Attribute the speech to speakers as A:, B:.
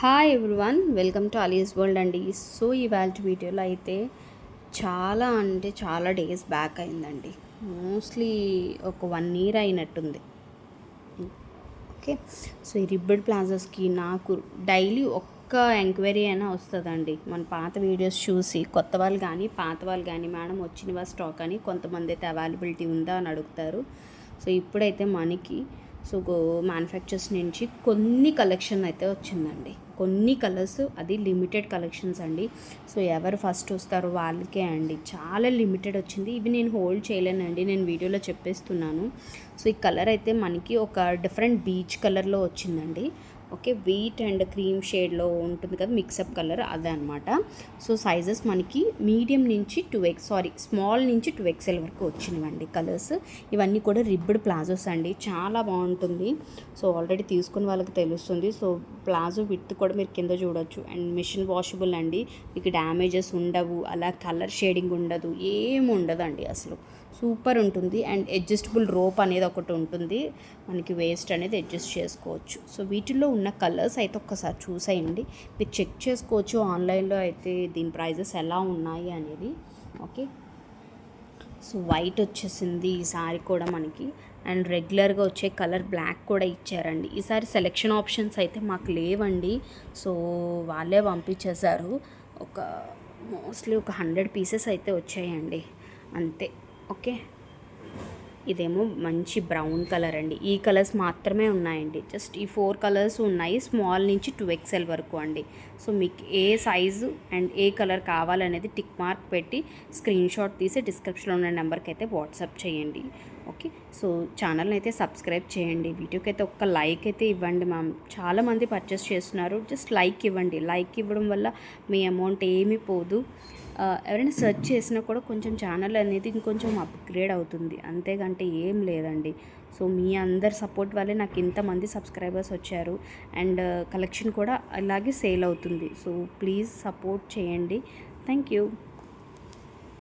A: Hi everyone, welcome to Ali's world అండి. So ఇవాళ వీడియోలో అయితే చాలా డేస్ బ్యాక్ అయిందండి. మోస్ట్లీ ఒక 1 year అయినట్టుంది. ఓకే, సో ఈ రిబ్బడ్ ప్లాజోస్కి నాకు డైలీ ఒక్క ఎంక్వైరీ అయినా వస్తుందండి. మన పాత వీడియోస్ చూసి కొత్త వాళ్ళు కానీ పాత వాళ్ళు కానీ మేడం వచ్చినవా స్టాక్ అని కొంతమంది అయితే అవైలబిలిటీ ఉందా అని అడుగుతారు. సో ఇప్పుడైతే మనకి మ్యానుఫ్యాక్చర్స్ నుంచి కొన్ని కలెక్షన్ అయితే వచ్చిందండి. కొన్ని కలర్స్, అది లిమిటెడ్ కలెక్షన్స్ అండి. సో ఎవరు ఫస్ట్ వస్తారో వాళ్ళకే అండి. చాలా లిమిటెడ్ వచ్చింది. ఇవి నేను హోల్డ్ చేయలేనండి, నేను వీడియోలో చెప్పేస్తున్నాను. సో ఈ కలర్ అయితే మనకి ఒక డిఫరెంట్ బీచ్ కలర్లో వచ్చిందండి. ఓకే, వీట్ అండ్ క్రీమ్ షేడ్లో ఉంటుంది కదా, మిక్సప్ కలర్ అదే అనమాట. సో సైజెస్ మనకి మీడియం నుంచి స్మాల్ నుంచి 2XL వరకు వచ్చినవండి కలర్స్. ఇవన్నీ కూడా రిబ్బడ్ ప్లాజోస్ అండి, చాలా బాగుంటుంది. సో ఆల్రెడీ తీసుకున్న వాళ్ళకి తెలుస్తుంది. సో ప్లాజో విత్ కూడా మీరు కింద చూడొచ్చు. అండ్ మిషన్ వాషబుల్ అండి, మీకు డ్యామేజెస్ ఉండవు, అలా కలర్ షేడింగ్ ఉండదు, ఏమి ఉండదండి అసలు. సూపర్ ఉంటుంది. అండ్ అడ్జస్టబుల్ రోప్ అనేది ఒకటి ఉంటుంది, మనకి వేస్ట్ అనేది అడ్జస్ట్ చేసుకోవచ్చు. సో వీటిల్లో ఉన్న కలర్స్ అయితే ఒక్కసారి చూసేయండి, మీరు చెక్ చేసుకోవచ్చు ఆన్లైన్లో అయితే దీని ప్రైజెస్ ఎలా ఉన్నాయి అనేది. ఓకే, సో వైట్ వచ్చేసింది ఈసారి కూడా మనకి. అండ్ రెగ్యులర్గా వచ్చే కలర్ బ్లాక్ కూడా ఇచ్చారండి. ఈసారి సెలెక్షన్ ఆప్షన్స్ అయితే మాకు లేవండి, సో వాళ్ళే పంపించేశారు. మోస్ట్లీ ఒక 100 pieces అయితే వచ్చాయండి అంతే. ఓకే, ఇదేమో మంచి బ్రౌన్ కలర్ అండి. ఈ కలర్స్ మాత్రమే ఉన్నాయండి, జస్ట్ ఈ 4 కలర్స్ ఉన్నాయి, స్మాల్ నుంచి 2XL వరకు అండి. సో మీకు ఏ సైజు అండ్ ఏ కలర్ కావాలనేది టిక్ మార్క్ పెట్టి స్క్రీన్ షాట్ తీసి డిస్క్రిప్షన్లో ఉన్న నెంబర్కి అయితే వాట్సాప్ చేయండి. ఓకే, సో ఛానల్ని అయితే సబ్స్క్రైబ్ చేయండి. వీడియోకి అయితే ఒక్క లైక్ అయితే ఇవ్వండి మ్యామ్. చాలామంది పర్చేస్ చేస్తున్నారు, జస్ట్ లైక్ ఇవ్వండి. లైక్ ఇవ్వడం వల్ల మీ అమౌంట్ ఏమీ పోదు. ఎవరైనా సెర్చ్ చేసినా కూడా కొంచెం ఛానల్ అనేది ఇంకొంచెం అప్గ్రేడ్ అవుతుంది, అంతేకంటే ఏం లేదండి. సో మీ అందరి సపోర్ట్ వల్లే నాకు ఇంతమంది సబ్స్క్రైబర్స్ వచ్చారు. అండ్ కలెక్షన్ కూడా అలాగే సేల్ అవుతుంది. సో ప్లీజ్ సపోర్ట్ చేయండి. Thank you.